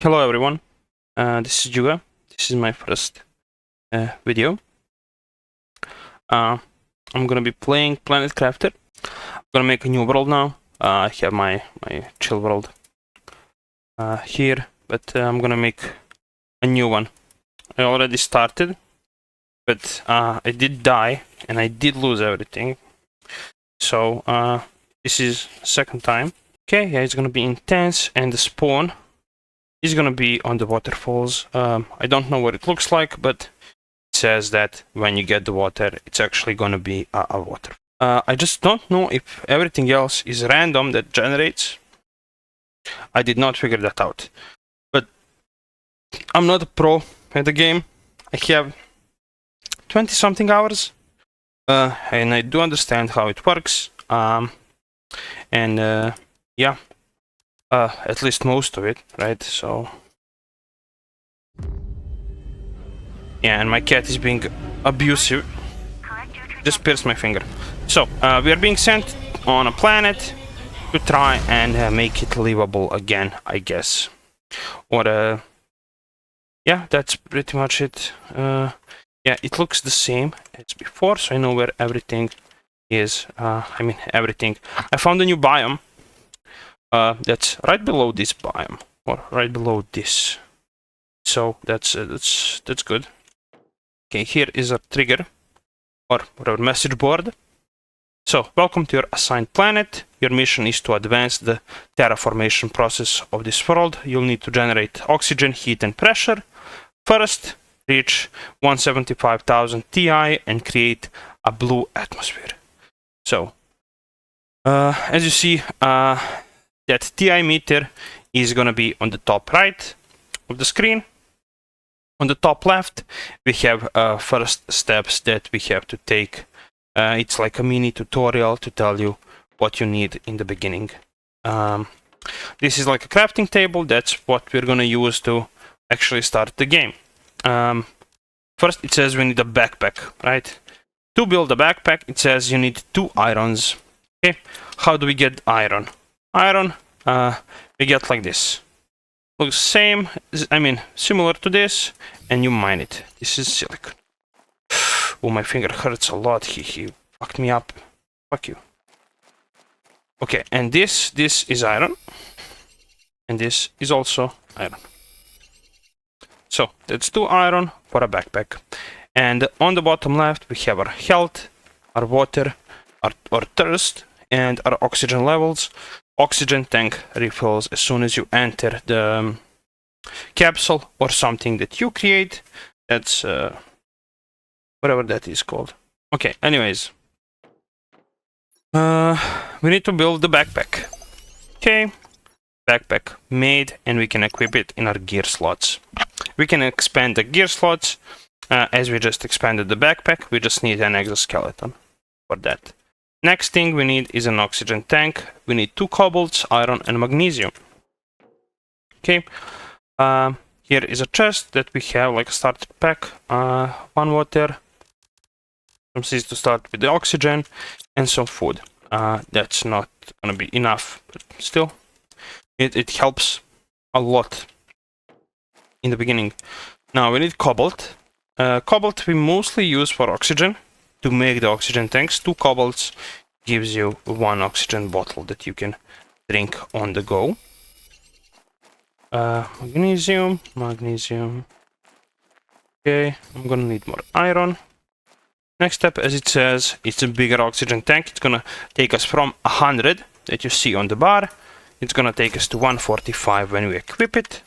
Hello everyone, this is Juga. This is my first video. I'm gonna be playing Planet Crafter. I'm gonna make a new world now. I have my chill world here, but I'm gonna make a new one. I already started, but I did die and I did lose everything. So this is second time. Okay, yeah, it's gonna be intense, and the spawn is gonna be on the waterfalls. I don't know what it looks like, but it says that when you get the water, it's actually gonna be a water. I just don't know if everything else is random that generates. I did not figure that out. But I'm not a pro at the game. I have 20 something hours, and I do understand how it works. Yeah. At least most of it, right? So yeah, and my cat is being abusive. Just pierced my finger. So we are being sent on a planet to try and make it livable again, I guess. Or yeah, that's pretty much it. Yeah, it looks the same as before, so I know where everything is. I mean everything. I found a new biome. That's right below this biome, or right below this. So that's good. Okay, here is a trigger, or whatever, message board. So, welcome to your assigned planet. Your mission is to advance the terraformation process of this world. You'll need to generate oxygen, heat, and pressure. First, reach 175,000 Ti and create a blue atmosphere. So, as you see, that Ti meter is gonna be on the top right of the screen. On the top left, we have first steps that we have to take. It's like a mini tutorial to tell you what you need in the beginning. This is like a crafting table. That's what we're gonna use to actually start the game. First, it says we need a backpack, right? To build a backpack, it says you need 2 irons. Okay, how do we get iron? Iron, we get like this. Looks same, I mean, similar to this, and you mine it. This is silicon. Oh, my finger hurts a lot. He fucked me up. Fuck you. Okay, and this is iron. And this is also iron. So, that's 2 iron for a backpack. And on the bottom left, we have our health, our water, our thirst, and our oxygen levels. Oxygen tank refills as soon as you enter the capsule or something that you create. That's whatever that is called. Okay, anyways. We need to build the backpack. Okay, backpack made, and we can equip it in our gear slots. We can expand the gear slots as we just expanded the backpack. We just need an exoskeleton for that. Next thing we need is an oxygen tank. We need 2 cobalts, iron, and magnesium. Okay. Here is a chest that we have, like a starter pack. 1 water, some seeds to start with the oxygen, and some food. That's not gonna be enough, but still, it helps a lot in the beginning. Now we need cobalt. Cobalt we mostly use for oxygen. To make the oxygen tanks. 2 cobalts gives you 1 oxygen bottle that you can drink on the go. Magnesium. Okay, I'm gonna need more iron. Next step, as it says, it's a bigger oxygen tank. It's gonna take us from 100 that you see on the bar. It's gonna take us to 145 when we equip it.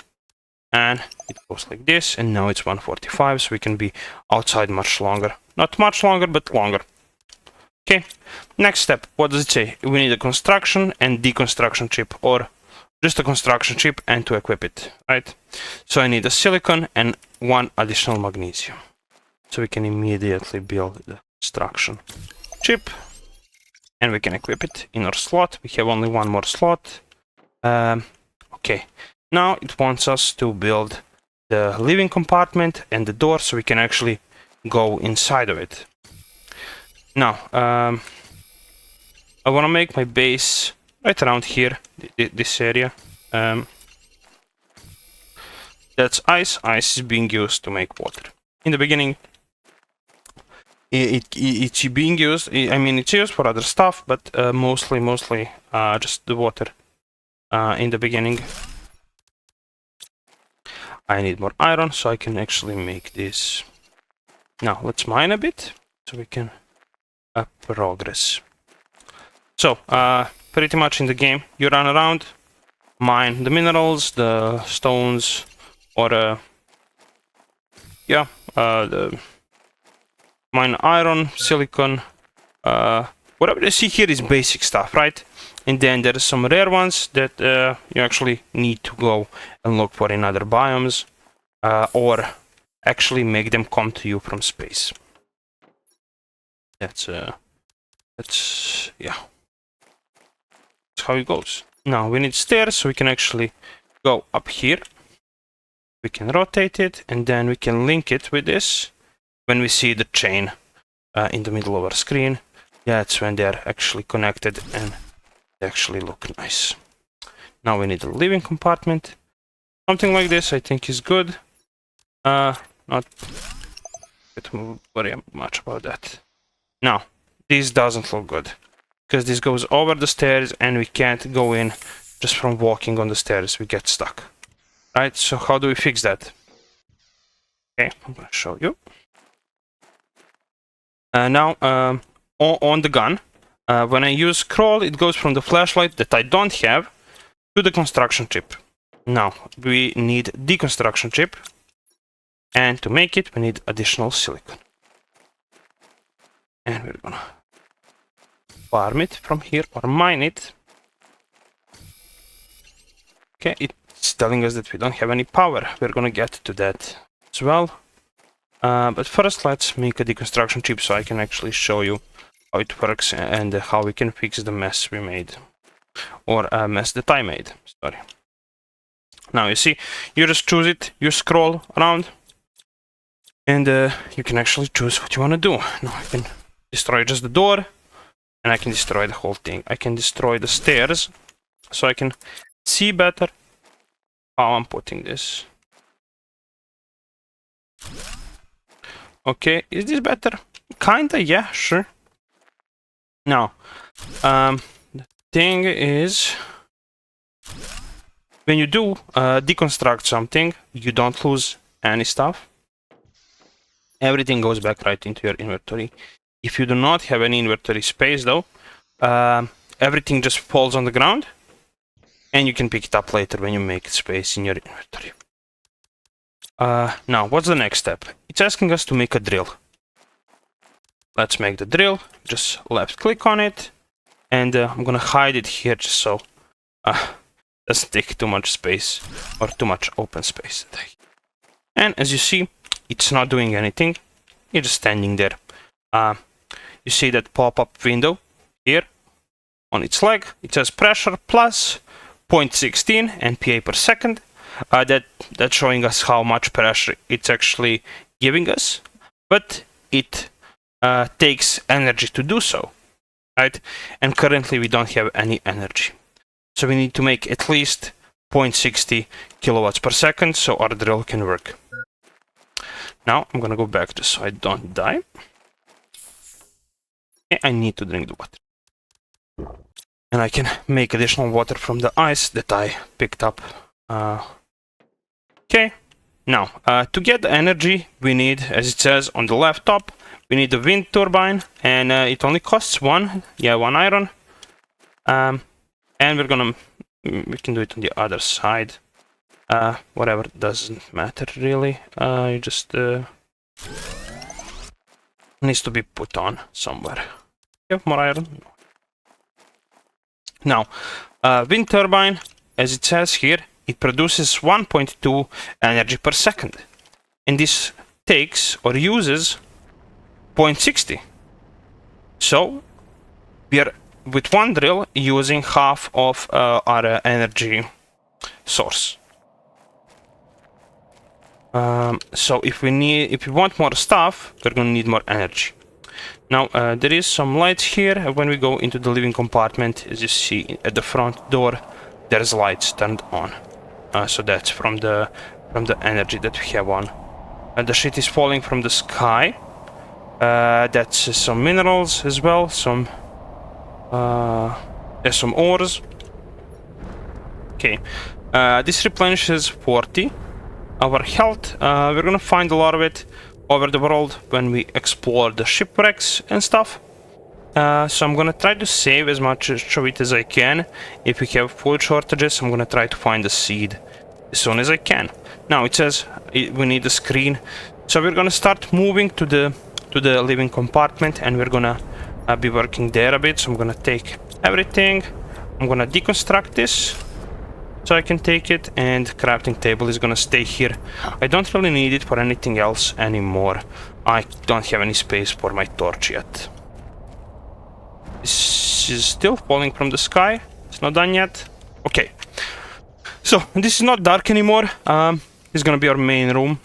And it goes like this, and now it's 145, so we can be outside much longer. Not much longer, but longer. Okay, next step, what does it say? We need a construction and deconstruction chip, or just a construction chip and to equip it, right? So I need a silicon and 1 additional magnesium. So we can immediately build the construction chip, and we can equip it in our slot. We have only 1 more slot. Okay. Now it wants us to build the living compartment and the door so we can actually go inside of it. Now, I want to make my base right around here, this area. That's ice. Ice is being used to make water. In the beginning, it's being used. I mean, it's used for other stuff, but mostly just the water. In the beginning, I need more iron so I can actually make this. Now let's mine a bit so we can progress. So pretty much in the game, you run around, mine the minerals, the stones, or the mine iron, silicon, whatever you see here is basic stuff, right? And then there are some rare ones that you actually need to go and look for in other biomes, or actually make them come to you from space. That's yeah, that's how it goes. Now we need stairs so we can actually go up here. We can rotate it and then we can link it with this. When we see the chain in the middle of our screen, that's when they're actually connected and they actually look nice. Now we need a living compartment. Something like this I think is good. Not to worry much about that. Now, this doesn't look good because this goes over the stairs and we can't go in just from walking on the stairs. We get stuck. Right, so how do we fix that? Okay, I'm gonna show you. Now, on the gun, when I use scroll, it goes from the flashlight that I don't have to the construction chip. Now, we need the construction chip, and to make it, we need additional silicon. And we're gonna farm it from here, or mine it. Okay, it's telling us that we don't have any power. We're gonna get to that as well. But first, let's make a deconstruction chip so I can actually show you how it works and how we can fix the mess we made. Or a mess that I made, sorry. Now you see, you just choose it, you scroll around, and you can actually choose what you want to do. Now I can destroy just the door, and I can destroy the whole thing. I can destroy the stairs, so I can see better how I'm putting this. Okay, is this better? Kinda, yeah, sure. Now, the thing is, when you do deconstruct something, you don't lose any stuff. Everything goes back right into your inventory. If you do not have any inventory space though, everything just falls on the ground and you can pick it up later when you make space in your inventory. Now, what's the next step? It's asking us to make a drill. Let's make the drill. Just left click on it, and I'm gonna hide it here just so doesn't take too much space or too much open space. And as you see, it's not doing anything. It's just standing there. You see that pop-up window here on its leg. It says pressure plus 0.16 MPa per second. That's showing us how much pressure it's actually giving us, but it takes energy to do so, right? And currently we don't have any energy, so we need to make at least 0.60 kilowatts per second so our drill can work. Now I'm gonna go back just so I don't die. I need to drink the water, and I can make additional water from the ice that I picked up. Okay, now to get the energy we need, as it says on the left top, we need a wind turbine, and it only costs one iron. And we can do it on the other side. Whatever, doesn't matter really. You just needs to be put on somewhere. You have more iron? Now, wind turbine, as it says here, it produces 1.2 energy per second, and this takes or uses 0.60. So we are with one drill using half of our energy source. So if we want more stuff, we're gonna need more energy. Now there is some lights here. When we go into the living compartment, as you see at the front door, there's lights turned on. So that's from the energy that we have on. And the shit is falling from the sky. That's some minerals as well. There's some ores. Okay. This replenishes 40. Our health, we're gonna find a lot of it over the world when we explore the shipwrecks and stuff. So I'm gonna try to save as much of it as I can. If we have food shortages, I'm gonna try to find the seed as soon as I can. Now it says we need a screen, so we're gonna start moving to the living compartment, and we're gonna be working there a bit. So I'm gonna take everything. I'm gonna deconstruct this so I can take it, and crafting table is gonna stay here. I don't really need it for anything else anymore. I don't have any space for my torch yet. This is still falling from the sky. It's not done yet. Okay. So this is not dark anymore. This is gonna be our main room.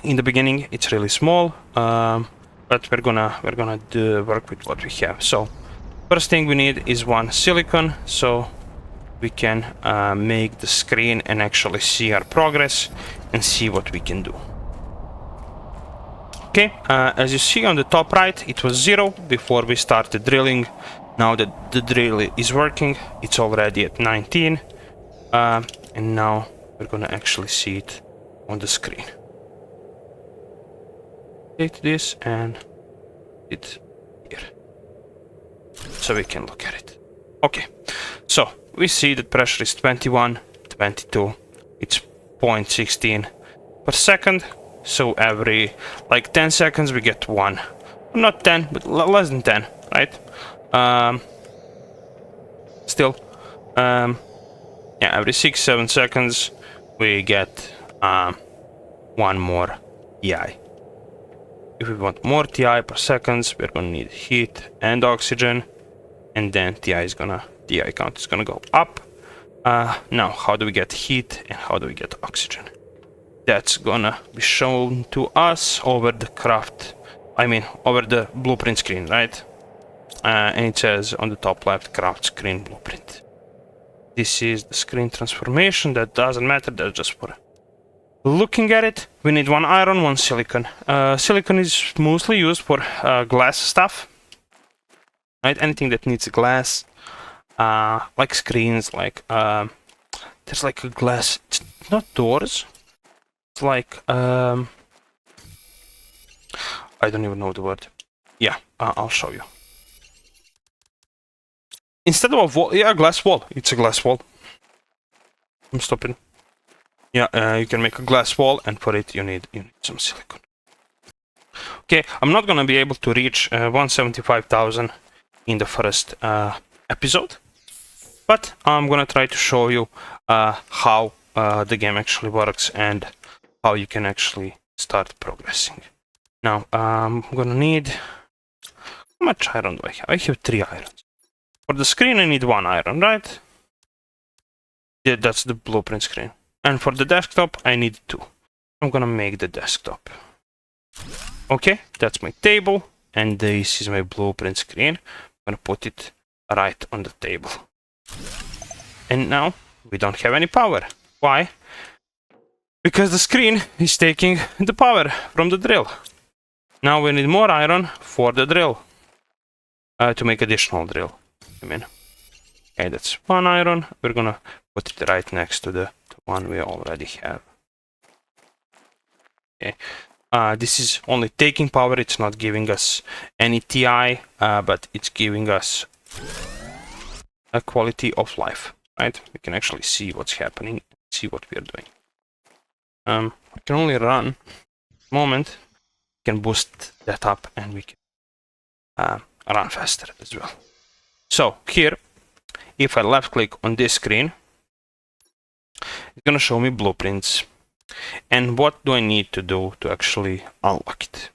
In the beginning, it's really small, but we're gonna work with what we have. So first thing we need is one silicon, so we can make the screen and actually see our progress and see what we can do. Okay, as you see on the top right, it was 0 before we started drilling. Now that the drill is working, it's already at 19. And now we're gonna actually see it on the screen. Take this and it here, so we can look at it. Okay, so we see that pressure is 21, 22. It's 0.16 per second. So every like 10 seconds we get one. Not 10, but less than 10, right? Still, yeah, every 6-7 seconds we get one more TI. If we want more TI per seconds, we're gonna need heat and oxygen, and then TI count is gonna go up. Now, how do we get heat and how do we get oxygen? That's gonna be shown to us over the over the blueprint screen, right? And it says on the top left, craft screen blueprint. This is the screen transformation. That doesn't matter, that's just for looking at it. We need one iron, one silicon. Silicon is mostly used for glass stuff, right? Anything that needs glass, like screens, like there's like a glass, it's not doors. It's like, I don't even know the word. Yeah, I'll show you. Instead of a wall, yeah, glass wall. It's a glass wall. I'm stopping. Yeah, you can make a glass wall, and for it you need some silicon. Okay, I'm not gonna be able to reach 175,000 in the first episode, but I'm gonna try to show you how the game actually works and how you can actually start progressing. Now, I'm gonna need... How much iron do I have? I have 3 irons. For the screen I need 1 iron, right? Yeah, that's the blueprint screen. And for the desktop I need 2. I'm gonna make the desktop. Okay, that's my table, and this is my blueprint screen. I'm gonna put it right on the table. And now, we don't have any power. Why? Because the screen is taking the power from the drill. Now we need more iron for the drill. To make additional drill. Okay, that's 1 iron. We're gonna put it right next to the one we already have. Okay. This is only taking power, it's not giving us any TI, but it's giving us a quality of life, right? We can actually see what's happening, see what we are doing. I can only run moment. We can boost that up and we can run faster as well. So here, if I left click on this screen, it's gonna show me blueprints. And what do I need to do to actually unlock it?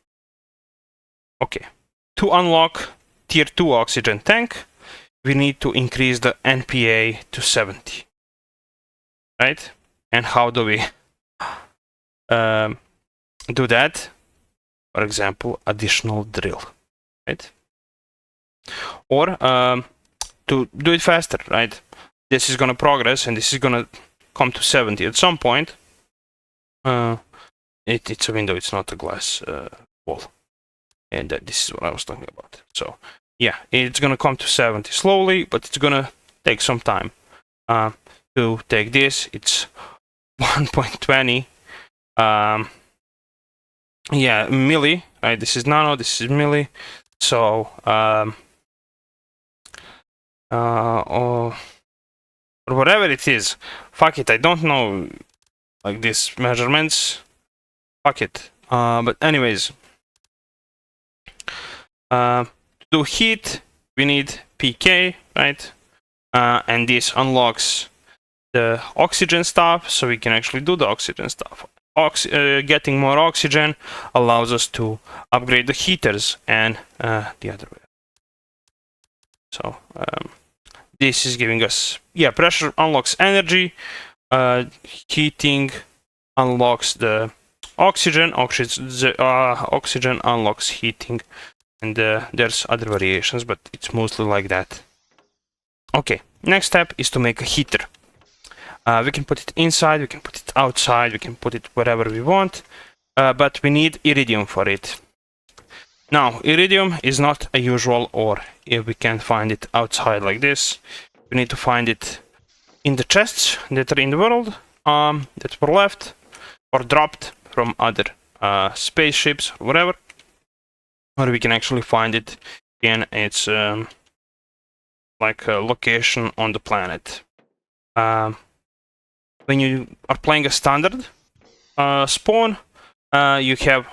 Okay, to unlock tier 2 oxygen tank, we need to increase the NPA to 70. Right? And how do we do that? For example, additional drill, right? Or to do it faster, right? This is gonna progress and this is gonna come to 70 at some point. It's a window, it's not a glass wall. And this is what I was talking about. So yeah, it's gonna come to 70 slowly, but it's gonna take some time. To take this, it's 1.20. Yeah, milli, right? This is nano, this is milli. So or whatever it is, fuck it, I don't know like these measurements, fuck it. But anyways, to do heat we need pk, right? And this unlocks the oxygen stuff, so we can actually do the oxygen stuff. Getting more oxygen allows us to upgrade the heaters and the other way. So this is giving us, yeah, pressure unlocks energy, heating unlocks the oxygen, oxygen unlocks heating, and there's other variations, but it's mostly like that. Okay, next step is to make a heater. We can put it inside, we can put it outside, we can put it wherever we want, but we need iridium for it. Now, iridium is not a usual ore. If we can find it outside like this, we need to find it in the chests that are in the world, that were left or dropped from other spaceships or whatever. Or we can actually find it in its like a location on the planet. When you are playing a standard spawn, you have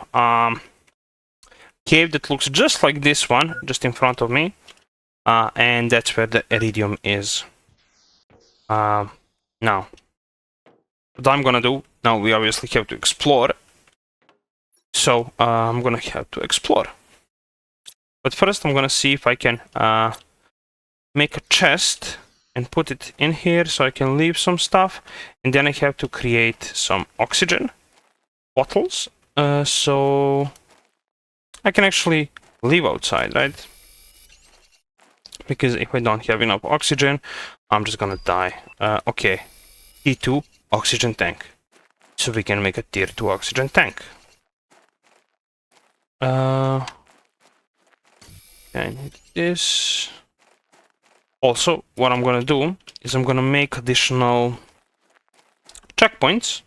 cave that looks just like this one, just in front of me, and that's where the iridium is. Now, what I'm gonna do, now we obviously have to explore, so I'm gonna have to explore. But first I'm gonna see if I can make a chest and put it in here so I can leave some stuff, and then I have to create some oxygen bottles, so I can actually live outside, right? Because if I don't have enough oxygen, I'm just gonna die. Okay, T2 oxygen tank. So we can make a tier 2 oxygen tank. I need this. Also, what I'm gonna do is I'm gonna make additional checkpoints.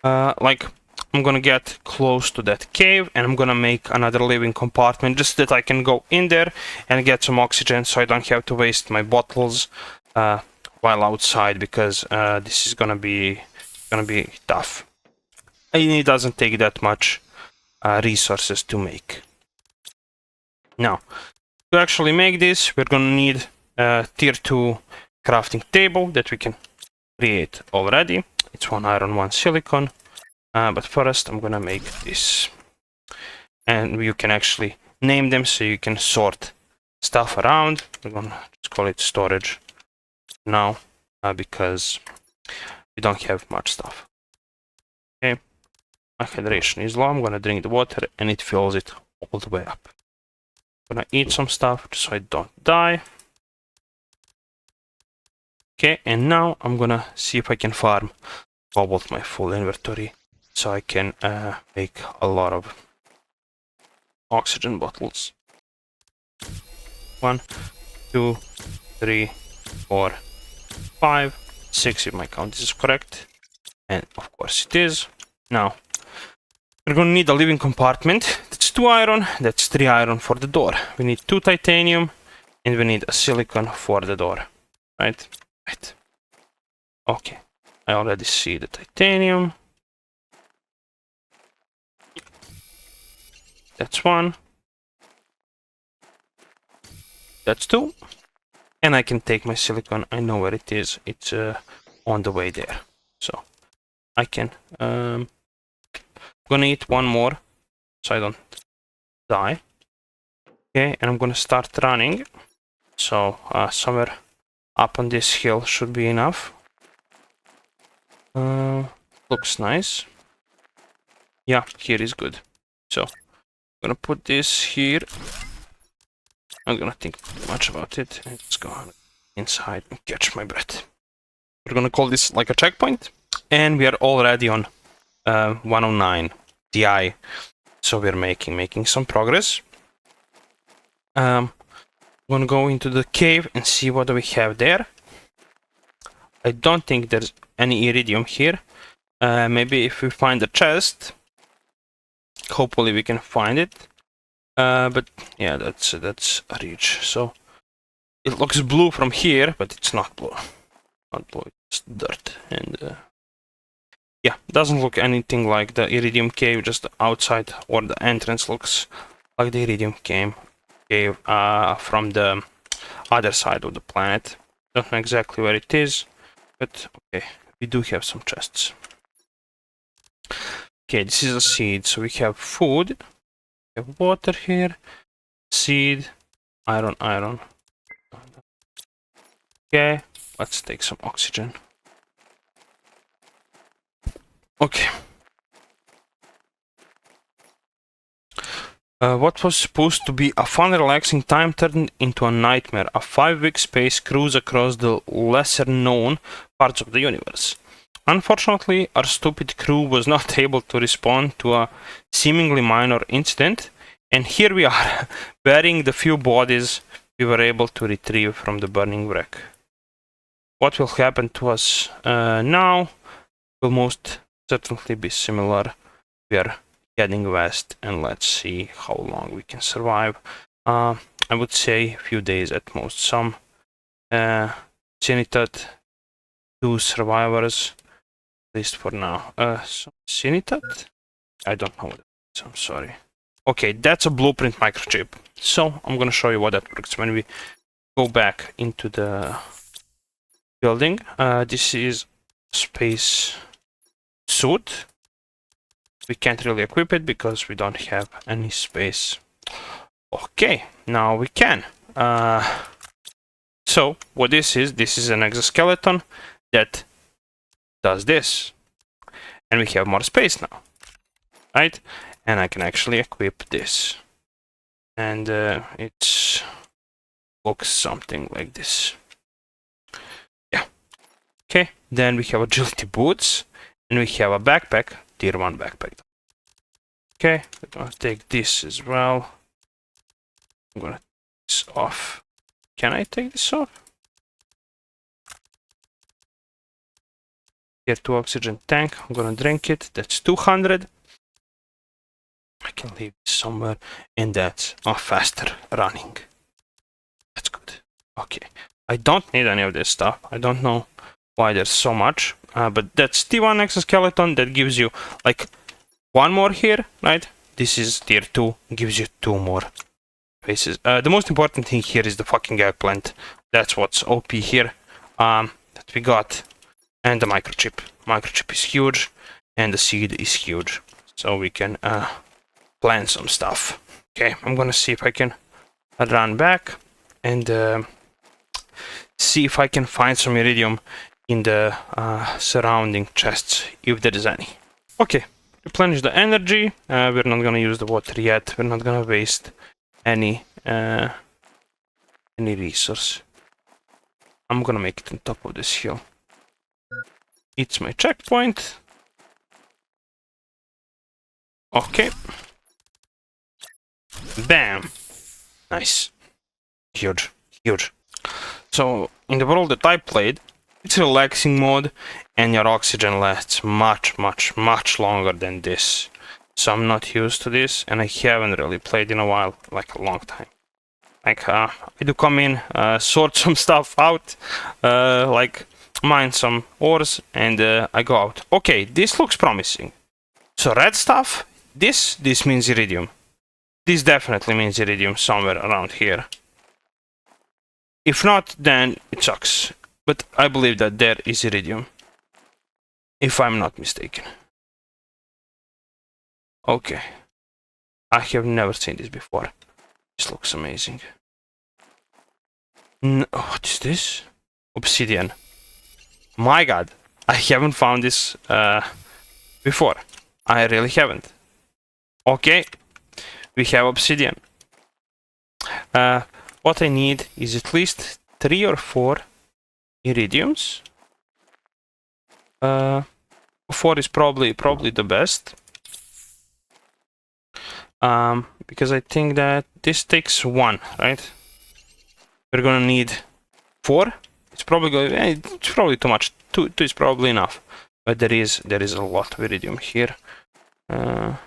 Like, I'm gonna get close to that cave and I'm gonna make another living compartment just that I can go in there and get some oxygen so I don't have to waste my bottles while outside, because this is gonna be tough. And it doesn't take that much resources to make. Now, to actually make this, we're gonna need a tier 2 crafting table that we can create already. It's 1 iron, 1 silicon. But first I'm gonna make this, and you can actually name them so you can sort stuff around. We're gonna just call it storage now, because we don't have much stuff. Okay, my hydration is low. I'm gonna drink the water and it fills it all the way up. I'm gonna eat some stuff just so I don't die. Okay, and now I'm gonna see if I can farm cobalt my full inventory, so I can make a lot of oxygen bottles. 1, 2, 3, 4, 5, 6 if my count is correct. And of course it is. Now, we're gonna need a living compartment. That's 2 iron, that's 3 iron for the door. We need 2 titanium, and we need a silicon for the door. Right? Right. Okay. I already see the titanium. That's 1. That's 2. And I can take my silicon. I know where it is. It's on the way there. So I can gonna eat 1 more so I don't die. Okay, and I'm gonna start running. So somewhere up on this hill should be enough. Looks nice. Yeah, here is good. So I'm gonna put this here. I'm gonna think too much about it. Let's go inside and catch my breath. We're gonna call this like a checkpoint, and we are already on 109 Ti, so we're making some progress. I'm gonna go into the cave and see what do we have there. I don't think there's any iridium here. Maybe if we find a chest, hopefully we can find it. But yeah, that's a reach. So it looks blue from here, but it's not blue. Not blue, it's dirt. And yeah, doesn't look anything like the iridium cave. Just the outside or the entrance looks like the iridium cave from the other side of the planet. Don't know exactly where it is, but okay, we do have some chests. Okay, this is a seed, so we have food, we have water here, seed, iron. Okay, let's take some oxygen. Okay. What was supposed to be a fun, relaxing time turned into a nightmare. A 5-week space cruise across the lesser-known parts of the universe. Unfortunately, our stupid crew was not able to respond to a seemingly minor incident, and here we are, burying the few bodies we were able to retrieve from the burning wreck. What will happen to us now will most certainly be similar. We are heading west, and let's see how long we can survive. I would say a few days at most. Some Cenitat, 2 survivors, at least for now. Some Cenitat? I don't know what it is, I'm sorry. Okay, that's a blueprint microchip. So I'm gonna show you what that works when we go back into the building. This is space suit. We can't really equip it because we don't have any space. Okay, now we can. So what this is an exoskeleton that does this, and we have more space now, right? And I can actually equip this, and it looks something like this. Yeah. Okay, then we have agility boots, and we have a backpack, tier 1 backpack. Okay, we're gonna take this as well. I'm gonna take this off. Can I take this off? Tier 2 oxygen tank. I'm gonna drink it. That's 200. I can leave this somewhere, and that's faster running. That's good. Okay, I don't need any of this stuff. I don't know why there's so much, but that's T1 exoskeleton that gives you like 1 more here, right? This is tier 2, gives you 2 more faces. The most important thing here is the fucking eggplant. That's what's OP here that we got, and the microchip. Microchip is huge, and the seed is huge, so we can plan some stuff. Okay, I'm gonna see if I can run back and see if I can find some iridium in the surrounding chests, if there is any. Okay, replenish the energy. We're not gonna use the water yet. We're not gonna waste any resource. I'm gonna make it on top of this hill. It's my checkpoint. Okay. Bam. Nice. Huge. Huge. So, in the world that I played, it's relaxing mode, and your oxygen lasts much longer than this. So I'm not used to this, and I haven't really played in a while, like a long time. Like, I do come in, sort some stuff out, like mine some ores, and I go out. Okay, this looks promising. So red stuff, this means iridium. This definitely means iridium somewhere around here. If not, then it sucks. But I believe that there is iridium, if I'm not mistaken. Okay. I have never seen this before. This looks amazing. What is this? Obsidian. My god. I haven't found this before. I really haven't. Okay. We have obsidian. What I need is at least 3 or 4 iridiums. Uh, 4 is probably the best. Because I think that this takes 1, right? We're gonna need 4. It's probably too much. 2 is probably enough. But there is a lot of iridium here. I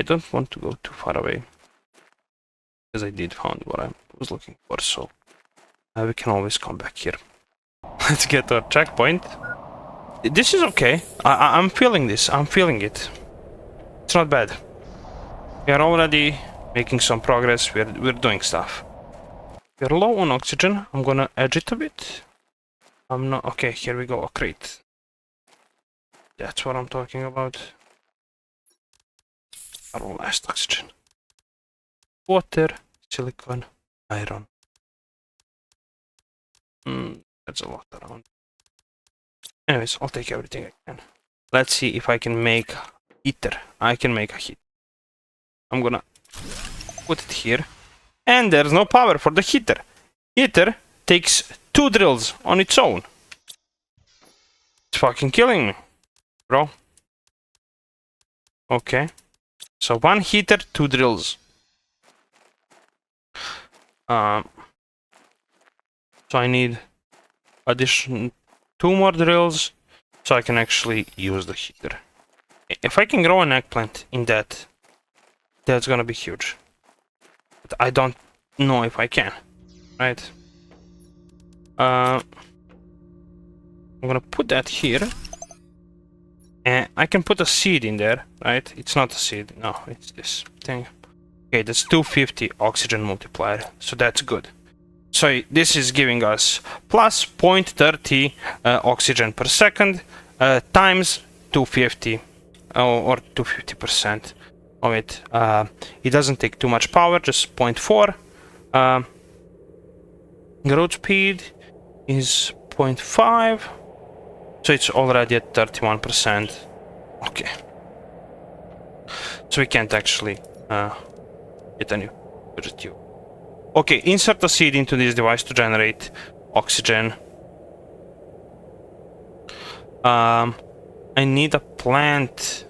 don't want to go too far away, because I did find what I was looking for. So we can always come back here. Let's get our checkpoint. This is okay. I'm feeling this. I'm feeling it. It's not bad. We are already making some progress. We're doing stuff. We're low on oxygen. I'm gonna edge it a bit. I'm not okay. Here we go. A crate. That's what I'm talking about. Our last oxygen. Water, silicon, iron. That's a lot around. Anyways, I'll take everything I can. Let's see if I can make heater. I can make a heat. I'm gonna put it here. And there's no power for the heater. Heater takes 2 drills on its own. It's fucking killing me, bro. Okay. So 1 heater, 2 drills. So I need addition 2 more drills so I can actually use the heater. If I can grow an eggplant in that, that's gonna be huge. But I don't know if I can, right? I'm gonna put that here. And I can put a seed in there, right? It's not a seed, no, it's this thing. Okay, that's 250 oxygen multiplier, so that's good. So this is giving us plus 0.30 oxygen per second times 250 or 250% of it. It doesn't take too much power, just 0.4. Growth speed is 0.5. So it's already at 31%. Okay. So we can't actually get a new budget tube. Okay, insert a seed into this device to generate oxygen. I need a plant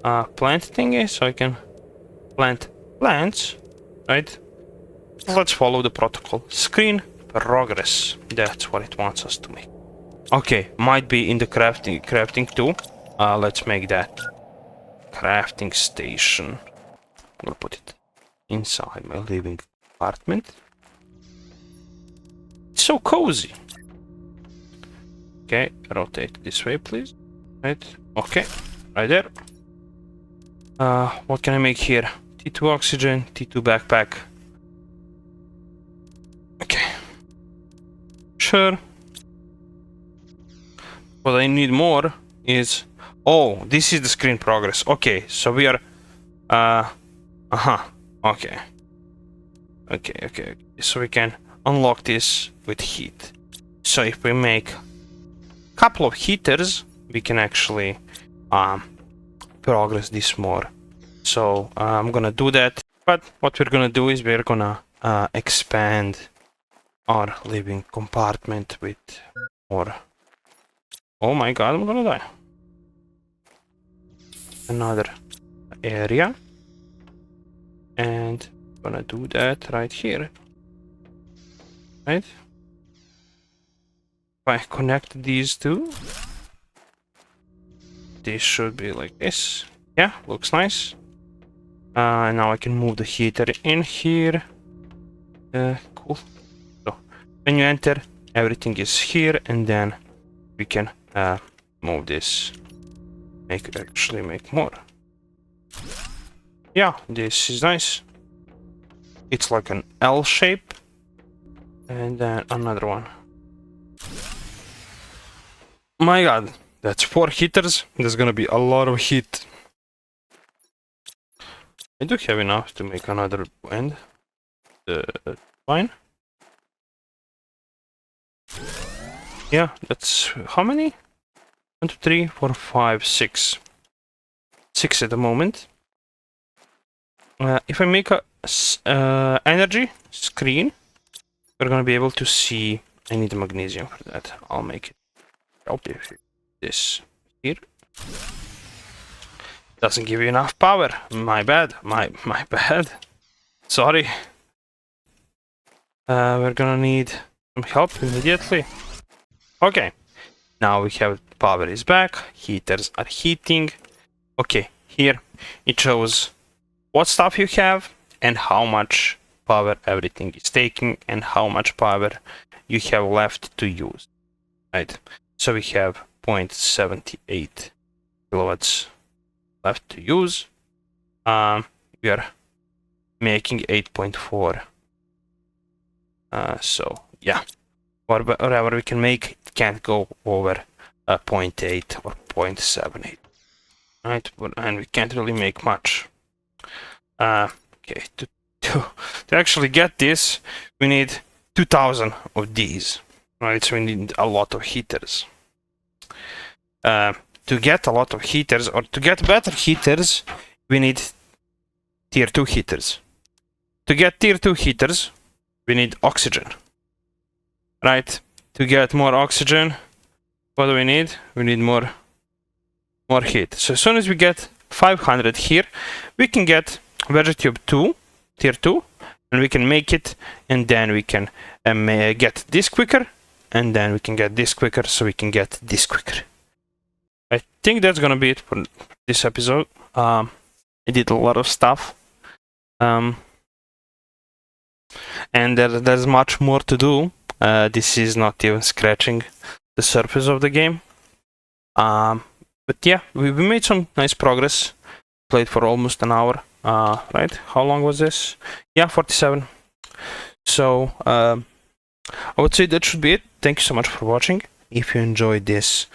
thingy so I can plant plants, right? Let's follow the protocol. Screen progress. That's what it wants us to make. Okay, might be in the crafting too. Let's make that crafting station. I'm gonna put it inside my living apartment. It's so cozy. Okay, rotate this way, please. Right. Okay, right there. What can I make here? T2 oxygen, T2 backpack. Okay. Sure. What I need more is... Oh, this is the screen progress. Okay, so we are... Okay. Okay. So we can unlock this with heat. So if we make a couple of heaters, we can actually progress this more. So I'm gonna do that. But what we're gonna do is we're gonna expand our living compartment with more... Oh my god, I'm gonna die. Another area. And I'm gonna do that right here. Right? If I connect these two, this should be like this. Yeah, looks nice. Now I can move the heater in here. Cool. So when you enter, everything is here, and then we can move this. Actually make more. Yeah, this is nice. It's like an L shape. And then another one. My god, that's 4 heaters. There's gonna be a lot of heat. I do have enough to make another end. Fine. Yeah, that's how many? 1, 2, 3, 4, 5, 6. 6 at the moment. If I make a energy screen, we're gonna be able to see. I need magnesium for that. I'll make it. help if this here doesn't give you enough power. My bad. My bad. Sorry. We're gonna need some help immediately. Okay. Now we have power is back. Heaters are heating. Okay, here it shows what stuff you have and how much power everything is taking and how much power you have left to use. Right. So we have 0.78 kilowatts left to use. We are making 8.4. So yeah, whatever we can make, it can't go over 0.8 or 0.78. Right, and we can't really make much. Okay, to actually get this, we need 2,000 of these. Right, so we need a lot of heaters. To get a lot of heaters, or to get better heaters, we need tier 2 heaters. To get tier 2 heaters, we need oxygen. Right? To get more oxygen, what do we need? We need more heat. So as soon as we get 500 here, we can get VeggieTube 2, tier 2, and we can make it, and then we can get this quicker, and then we can get this quicker, so we can get this quicker. I think that's gonna be it for this episode. I did a lot of stuff. And there's much more to do. This is not even scratching the surface of the game. But yeah, we made some nice progress. Played for almost an hour. Right? How long was this? Yeah, 47. So I would say that should be it. Thank you so much for watching. If you enjoyed this,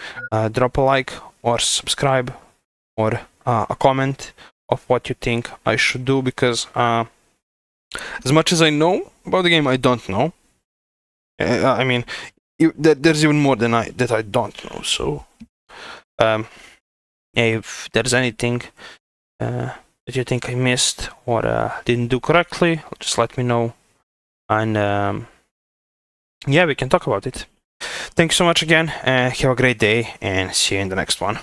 drop a like or subscribe or a comment of what you think I should do, because as much as I know about the game, I don't know. I mean, there's even more than I don't know. So, if there's anything that you think I missed or didn't do correctly, just let me know, and yeah, we can talk about it. Thanks so much again. Have a great day, and see you in the next one.